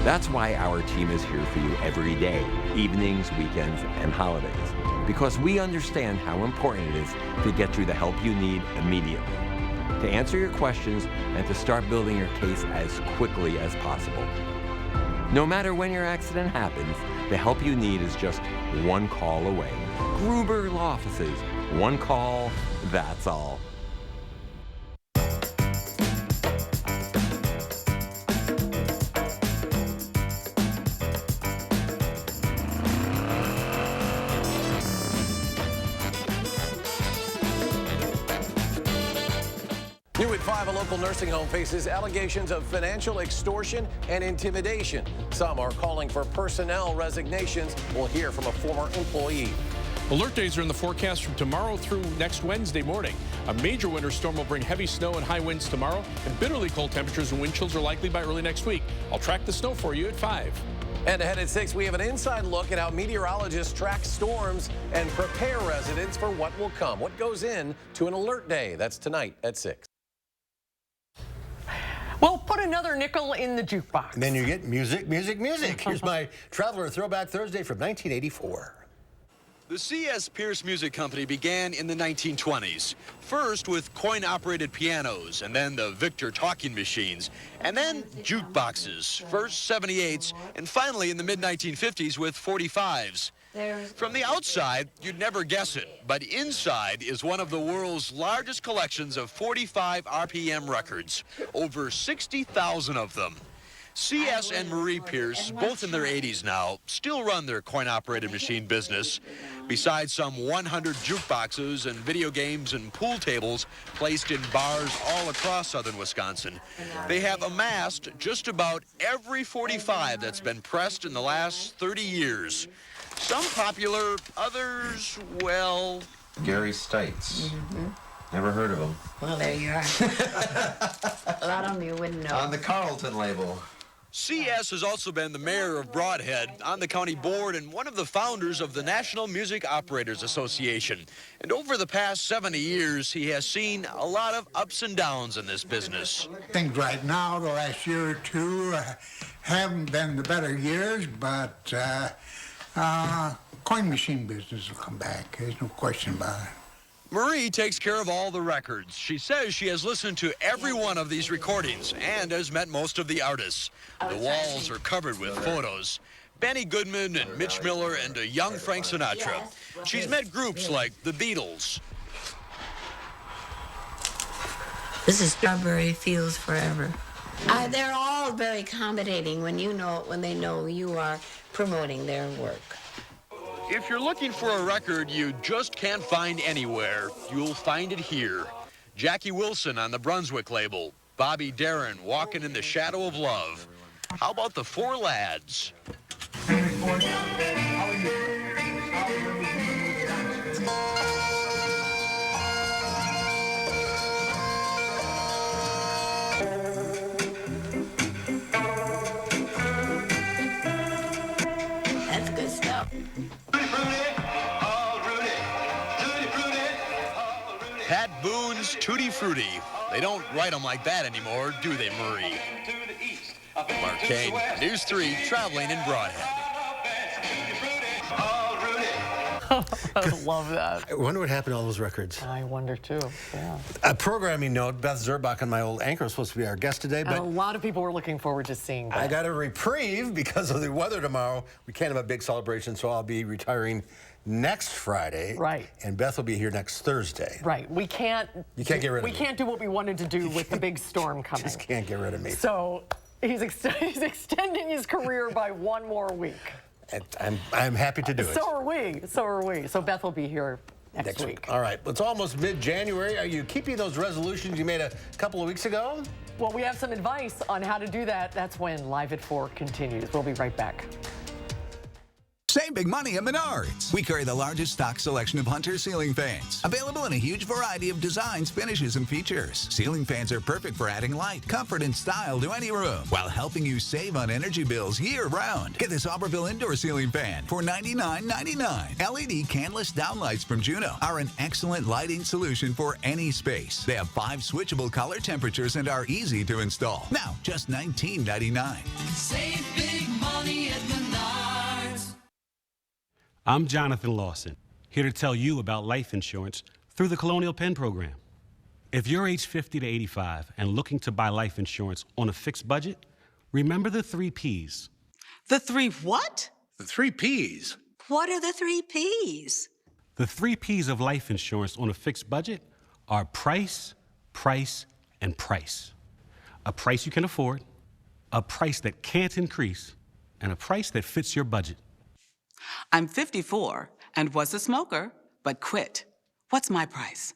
That's why our team is here for you every day, evenings, weekends, and holidays. Because we understand how important it is to get you the help you need immediately, to answer your questions, and to start building your case as quickly as possible. No matter when your accident happens, the help you need is just one call away. Gruber Law Offices, one call, that's all. New at 5, a local nursing home faces allegations of financial extortion and intimidation. Some are calling for personnel resignations. We'll hear from a former employee. Alert days are in the forecast from tomorrow through next Wednesday morning. A major winter storm will bring heavy snow and high winds tomorrow, and bitterly cold temperatures and wind chills are likely by early next week. I'll track the snow for you at 5. And ahead at 6, we have an inside look at how meteorologists track storms and prepare residents for what will come. What goes in to an alert day? That's tonight at 6. Well, put another nickel in the jukebox. And then you get music, music, music. Here's my Traveler Throwback Thursday from 1984. The C.S. Pierce Music Company began in the 1920s, first with coin-operated pianos, and then the Victor talking machines, and then jukeboxes, first 78s, and finally in the mid-1950s with 45s. From the outside, you'd never guess it, but inside is one of the world's largest collections of 45 RPM records, over 60,000 of them. C.S. and Marie Pierce, both in their 80s now, still run their coin-operated machine business. Besides some 100 jukeboxes and video games and pool tables placed in bars all across southern Wisconsin, they have amassed just about every 45 that's been pressed in the last 30 years. Some popular, others, well... Gary Stites. Never heard of him. Well, there you are. A lot of them you wouldn't know. On the Carlton label. C.S. has also been the mayor of Broadhead, on the county board, and one of the founders of the National Music Operators Association. And over the past 70 years, he has seen a lot of ups and downs in this business. Things right now, the last year or two, haven't been the better years, but coin machine business will come back. There's no question about it. Marie takes care of all the records. She says she has listened to every one of these recordings and has met most of the artists. The walls are covered with photos. Benny Goodman and Mitch Miller and a young Frank Sinatra. She's met groups like the Beatles. This is Strawberry Fields Forever. They're all very accommodating when they know you are promoting their work. If you're looking for a record you just can't find anywhere, you'll find it here. Jackie Wilson on the Brunswick label. Bobby Darin, Walking in the Shadow of Love. How about the Four Lads? That's good stuff. Pat Boone's Tutti Frutti. They don't write them like that anymore, do they, Marie? Mark Kane, News 3, traveling in Broadhead. I love that. I wonder what happened to all those records. I wonder too, yeah. A programming note, Beth Zerbach, on my old anchor, was supposed to be our guest today, but a lot of people were looking forward to seeing that. I got a reprieve because of the weather tomorrow. We can't have a big celebration, so I'll be retiring next Friday. Right. And Beth will be here next Thursday. Right. We can't. You can't get rid of me. We can't do what we wanted to do with the big storm coming. Just can't get rid of me. So he's extending his career by 1 more week. I'm happy to do it. So are we. So are we. So Beth will be here next week. All right. It's almost mid-January. Are you keeping those resolutions you made a couple of weeks ago? Well, we have some advice on how to do that. That's when Live at 4 continues. We'll be right back. Save big money at Menards. We carry the largest stock selection of Hunter ceiling fans, available in a huge variety of designs, finishes, and features. Ceiling fans are perfect for adding light, comfort, and style to any room, while helping you save on energy bills year-round. Get this Auberville indoor ceiling fan for $99.99. LED canless downlights from Juno are an excellent lighting solution for any space. They have 5 switchable color temperatures and are easy to install. Now, just $19.99. Save big money at Menards. I'm Jonathan Lawson, here to tell you about life insurance through the Colonial Penn program. If you're age 50 to 85 and looking to buy life insurance on a fixed budget, remember the 3 Ps. The 3 what? The 3 Ps. What are the 3 Ps? The 3 Ps of life insurance on a fixed budget are price, price, and price. A price you can afford, a price that can't increase, and a price that fits your budget. I'm 54 and was a smoker, but quit. What's my price?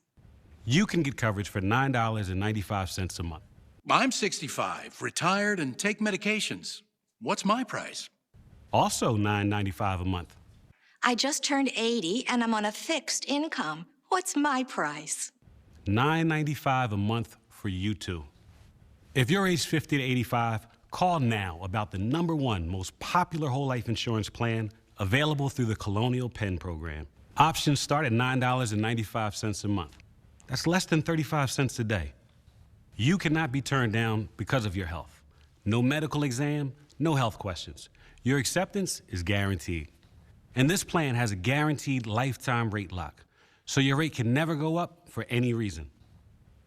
You can get coverage for $9.95 a month. I'm 65, retired, and take medications. What's my price? Also $9.95 a month. I just turned 80 and I'm on a fixed income. What's my price? $9.95 a month for you too. If you're age 50 to 85, call now about the #1 most popular whole life insurance plan available through the Colonial Penn program. Options start at $9.95 a month. That's less than 35 cents a day. You cannot be turned down because of your health. No medical exam, no health questions. Your acceptance is guaranteed. And this plan has a guaranteed lifetime rate lock, so your rate can never go up for any reason.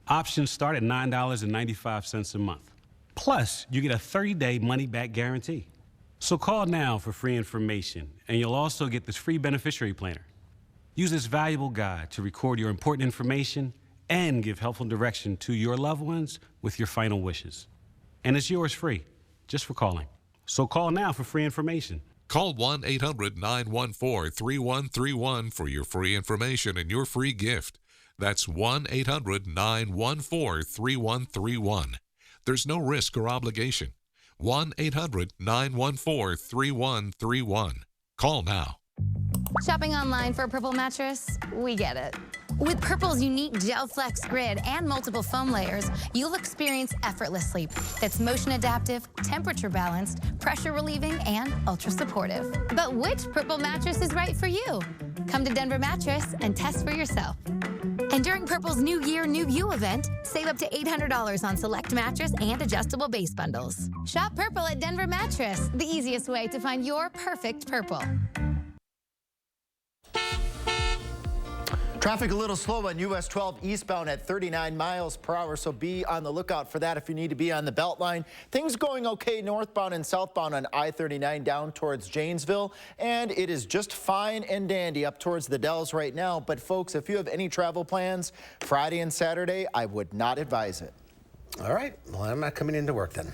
Options start at $9.95 a month. Plus, you get a 30-day money-back guarantee. So call now for free information, and you'll also get this free beneficiary planner. Use this valuable guide to record your important information and give helpful direction to your loved ones with your final wishes. And it's yours free, just for calling. So call now for free information. Call 1-800-914-3131 for your free information and your free gift. That's 1-800-914-3131. There's no risk or obligation. 1-800-914-3131. Call now. Shopping online for a Purple mattress? We get it. With Purple's unique Gel Flex grid and multiple foam layers, you'll experience effortless sleep that's motion adaptive, temperature balanced, pressure relieving, and ultra supportive. But which Purple mattress is right for you? Come to Denver Mattress and test for yourself. And during Purple's New Year, New You event, save up to $800 on select mattress and adjustable base bundles. Shop Purple at Denver Mattress, the easiest way to find your perfect Purple. Traffic a little slow on US 12 eastbound at 39 miles per hour, so be on the lookout for that if you need to be on the Beltline. Things going okay northbound and southbound on I-39 down towards Janesville, and it is just fine and dandy up towards the Dells right now. But folks, if you have any travel plans Friday and Saturday, I would not advise it. All right. Well, I'm not coming into work then.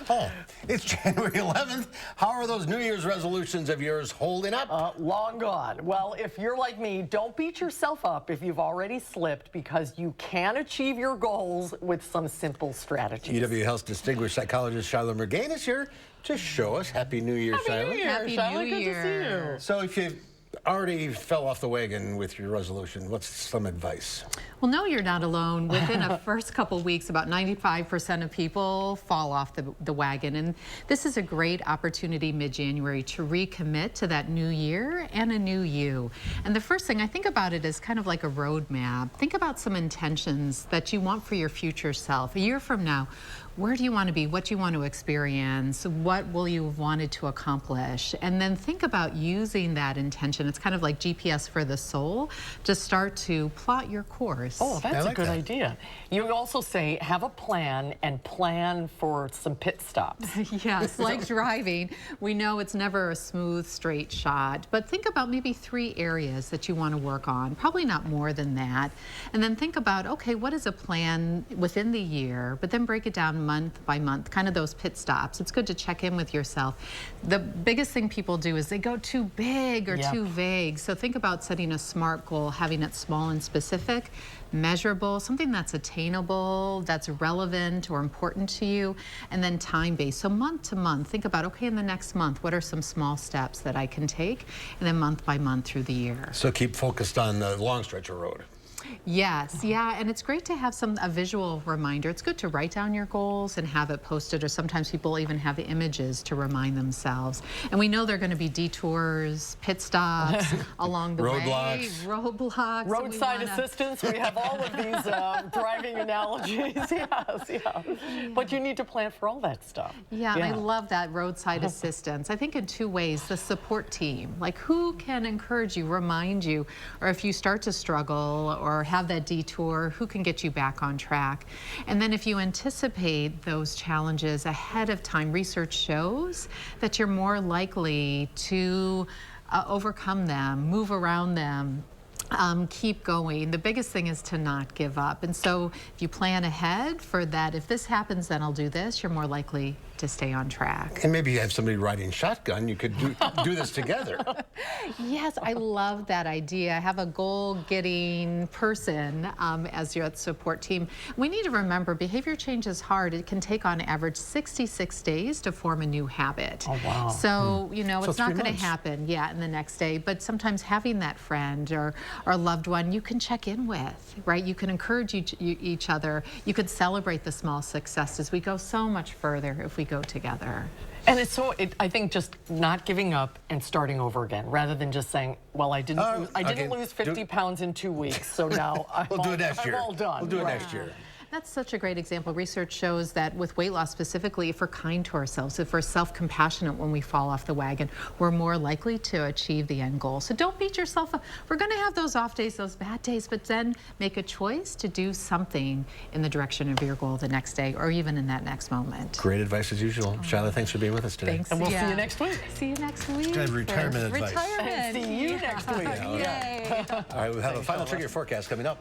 Oh, it's January 11th. How are those New Year's resolutions of yours holding up? Long gone. Well, if you're like me, don't beat yourself up if you've already slipped, because you can achieve your goals with some simple strategies. UW Health's distinguished psychologist Shiloh Mergain is here to show us. Happy New Year, Shiloh. Happy New Year, Happy Shiloh. New Good Year. to see you. So if you already fell off the wagon with your resolution, what's some advice? Well, no, you're not alone. Within the first couple weeks, about 95% of people fall off the wagon. And this is a great opportunity mid-January to recommit to that new year and a new you. And the first thing I think about it is kind of like a roadmap. Think about some intentions that you want for your future self. A year from now, where do you want to be? What do you want to experience? What will you have wanted to accomplish? And then think about using that intention It's kind of like GPS for the soul. Just start to plot your course. Oh, that's a good idea. You also say have a plan and plan for some pit stops. Yes, like driving, we know it's never a smooth, straight shot, but think about maybe 3 areas that you want to work on, probably not more than that. And then think about, okay, what is a plan within the year, but then break it down month by month, kind of those pit stops. It's good to check in with yourself. The biggest thing people do is they go too big or too vague. So think about setting a SMART goal, having it small and specific, measurable, something that's attainable, that's relevant or important to you, and then time-based. So month to month, think about, okay, in the next month, what are some small steps that I can take? And then month by month through the year. So keep focused on the long stretch of road. Yes, yeah, and it's great to have a visual reminder. It's good to write down your goals and have it posted, or sometimes people even have images to remind themselves. And we know there are going to be detours, pit stops along the way. Roadblocks. Roadside assistance. We have all of these driving analogies. Yes, yeah. But you need to plan for all that stuff. Yeah, and I love that roadside assistance. I think in 2 ways. The support team, like who can encourage you, remind you, or if you start to struggle or have that detour, who can get you back on track? And then if you anticipate those challenges ahead of time, research shows that you're more likely to overcome them, move around them, keep going. The biggest thing is to not give up. And so if you plan ahead for that, if this happens, then I'll do this, you're more likely to stay on track. And maybe you have somebody riding shotgun. You could do this together. Yes, I love that idea. Have a goal-getting person as your support team. We need to remember behavior change is hard. It can take on average 66 days to form a new habit. Oh, wow. So, you know, So it's not 3 going to months. happen, in the next day. But sometimes having that friend or loved one you can check in with, right? You can encourage each other. You could celebrate the small successes. We go so much further if we go together. And it's so, I think just not giving up and starting over again, rather than just saying, well, I didn't lose 50 pounds in 2 weeks, so now We'll do it next year. I'm all done. We'll do it next year. That's such a great example. Research shows that with weight loss specifically, if we're kind to ourselves, if we're self-compassionate when we fall off the wagon, we're more likely to achieve the end goal. So don't beat yourself up. We're going to have those off days, those bad days, but then make a choice to do something in the direction of your goal the next day or even in that next moment. Great advice as usual. Shyla, thanks for being with us today. Thanks. And we'll see you next week. See you next week. It's kind of retirement advice. Retirement. See you next week. Yay. All right, we'll have a final trigger forecast coming up.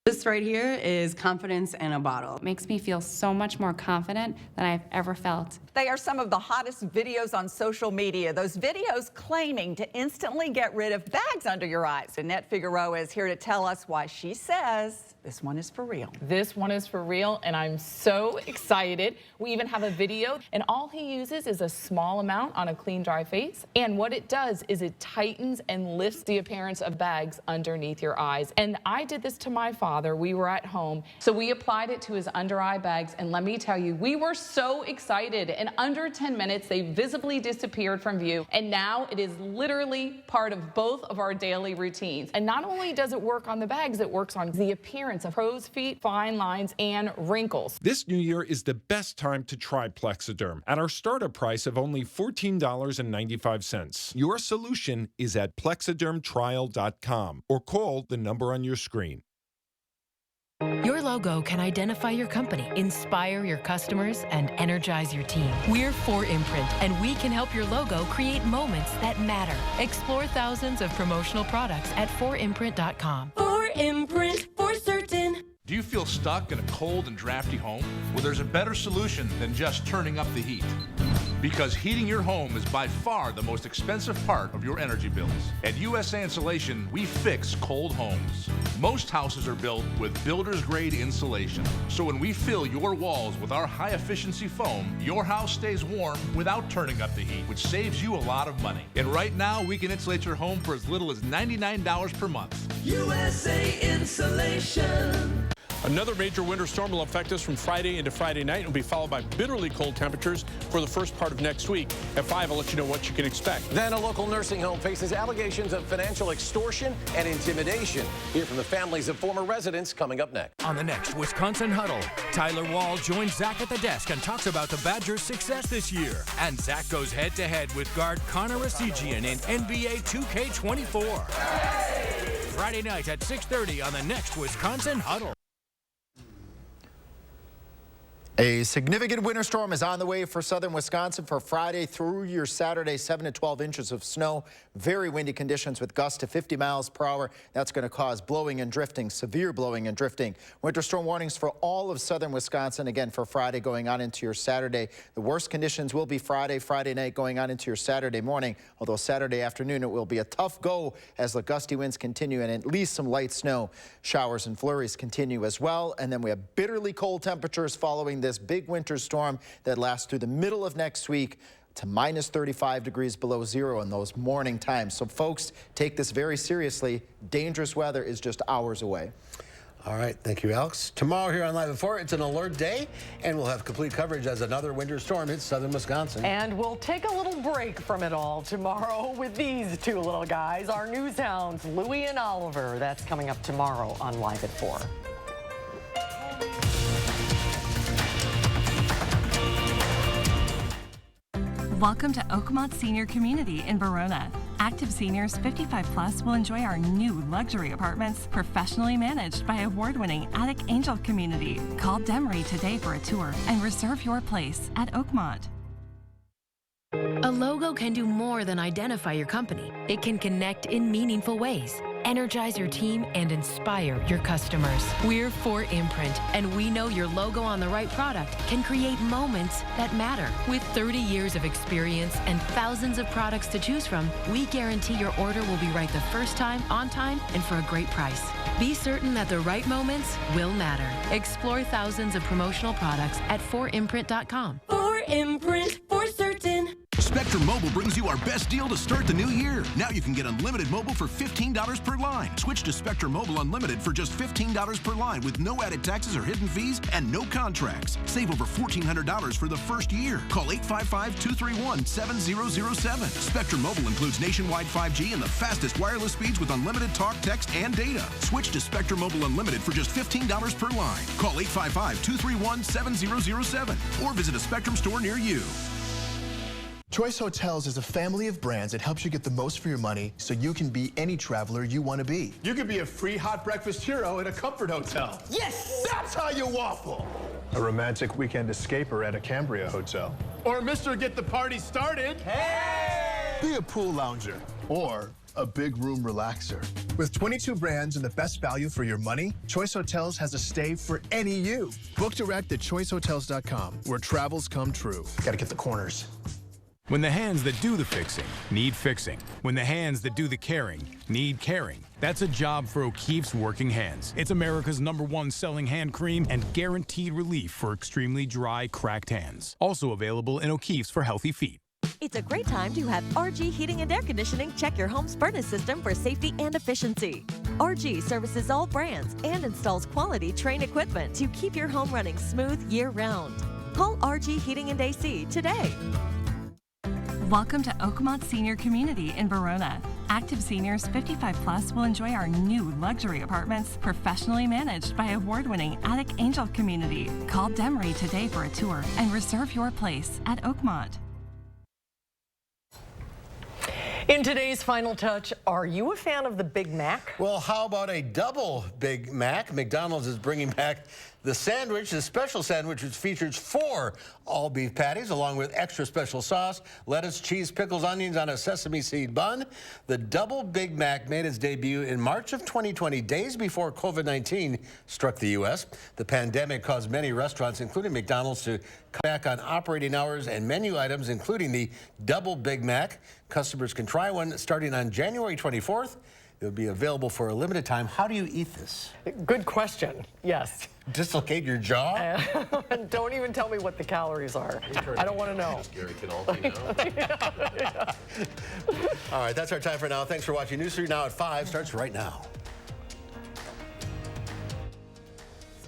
This right here is confidence in a bottle. It makes me feel so much more confident than I've ever felt. They are some of the hottest videos on social media. Those videos claiming to instantly get rid of bags under your eyes. Annette Figueroa is here to tell us why she says this one is for real. This one is for real, and I'm so excited. We even have a video, and all he uses is a small amount on a clean, dry face. And what it does is it tightens and lifts the appearance of bags underneath your eyes. And I did this to my father. We were at home, so we applied it to his under eye bags, and let me tell you, we were so excited. In under 10 minutes, they visibly disappeared from view, and now it is literally part of both of our daily routines. And not only does it work on the bags, it works on the appearance of crow's feet, fine lines, and wrinkles. This new year is the best time to try Plexiderm at our startup price of only $14.95. Your solution is at plexidermtrial.com or call the number on your screen. Your logo can identify your company, inspire your customers, and energize your team. We're 4imprint, and we can help your logo create moments that matter. Explore thousands of promotional products at 4imprint.com. 4imprint, for certain. Do you feel stuck in a cold and drafty home? Well, there's a better solution than just turning up the heat. Because heating your home is by far the most expensive part of your energy bills. At USA Insulation, we fix cold homes. Most houses are built with builder's grade insulation. So when we fill your walls with our high efficiency foam, your house stays warm without turning up the heat, which saves you a lot of money. And right now, we can insulate your home for as little as $99 per month. USA Insulation. Another major winter storm will affect us from Friday into Friday night and will be followed by bitterly cold temperatures for the first part of next week. At 5, I'll let you know what you can expect. Then a local nursing home faces allegations of financial extortion and intimidation. Hear from the families of former residents coming up next. On the next Wisconsin Huddle, Tyler Wall joins Zach at the desk and talks about the Badgers' success this year. And Zach goes head-to-head with guard Connor Asigian in NBA 2K24. Friday night at 6:30 on the next Wisconsin Huddle. A significant winter storm is on the way for southern Wisconsin for Friday through your Saturday. 7 to 12 inches of snow. Very windy conditions with gusts to 50 miles per hour. That's going to cause blowing and drifting, severe blowing and drifting. Winter storm warnings for all of southern Wisconsin again for Friday going on into your Saturday. The worst conditions will be Friday night going on into your Saturday morning. Although Saturday afternoon it will be a tough go as the gusty winds continue and at least some light snow. Showers and flurries continue as well. And then we have bitterly cold temperatures following this big winter storm that lasts through the middle of next week to minus 35 degrees below zero in those morning times. So folks, take this very seriously. Dangerous weather is just hours away. All right, thank you, Alex. Tomorrow here on Live at 4, it's an alert day, and we'll have complete coverage as another winter storm hits southern Wisconsin. And we'll take a little break from it all tomorrow with these two little guys, our news hounds, Louie and Oliver. That's coming up tomorrow on Live at 4. Welcome to Oakmont Senior Community in Verona. Active seniors 55 plus will enjoy our new luxury apartments, professionally managed by award-winning Attic Angel Community. Call Demery today for a tour and reserve your place at Oakmont. A logo can do more than identify your company. It can connect in meaningful ways, energize your team, and inspire your customers. We're 4imprint, and we know your logo on the right product can create moments that matter. With 30 years of experience and thousands of products to choose from, we guarantee your order will be right the first time, on time, and for a great price. Be certain that the right moments will matter. Explore thousands of promotional products at 4imprint.com. 4imprint, for certain. Spectrum Mobile brings you our best deal to start the new year. Now you can get unlimited mobile for $15 per line. Switch to Spectrum Mobile Unlimited for just $15 per line with no added taxes or hidden fees and no contracts. Save over $1,400 for the first year. Call 855-231-7007. Spectrum Mobile includes nationwide 5G and the fastest wireless speeds with unlimited talk, text, and data. Switch to Spectrum Mobile Unlimited for just $15 per line. Call 855-231-7007 or visit a Spectrum store near you. Choice Hotels is a family of brands that helps you get the most for your money so you can be any traveler you want to be. You could be a free hot breakfast hero at a comfort hotel. Yes! That's how you waffle. A romantic weekend escaper at a Cambria hotel. Or Mr. Get the Party Started. Hey! Be a pool lounger. Or a big room relaxer. With 22 brands and the best value for your money, Choice Hotels has a stay for any you. Book direct at choicehotels.com, where travels come true. Gotta get the corners. When the hands that do the fixing need fixing. When the hands that do the caring need caring. That's a job for O'Keeffe's Working Hands. It's America's #1 selling hand cream and guaranteed relief for extremely dry, cracked hands. Also available in O'Keeffe's for healthy feet. It's a great time to have RG Heating and Air Conditioning check your home's furnace system for safety and efficiency. RG services all brands and installs quality Trane equipment to keep your home running smooth year-round. Call RG Heating and AC today. Welcome to Oakmont Senior Community in Verona. Active seniors 55 plus will enjoy our new luxury apartments, professionally managed by award-winning Attic Angel Community. Call Demery today for a tour and reserve your place at Oakmont. In today's Final Touch, are you a fan of the Big Mac? Well, how about a double Big Mac? McDonald's is bringing back the sandwich, the special sandwich, which features 4 all-beef patties along with extra special sauce, lettuce, cheese, pickles, onions on a sesame seed bun. The double Big Mac made its debut in March of 2020, days before COVID-19 struck the U.S. The pandemic caused many restaurants, including McDonald's, to cut back on operating hours and menu items, including the double Big Mac. Customers can try one starting on January 24th. It'll be available for a limited time. How do you eat this? Good question. Yes. Dislocate your jaw? Don't even tell me what the calories are. I don't want to know. Gary Canal, All right, that's our time for now. Thanks for watching. News 3 Now at 5 starts right now.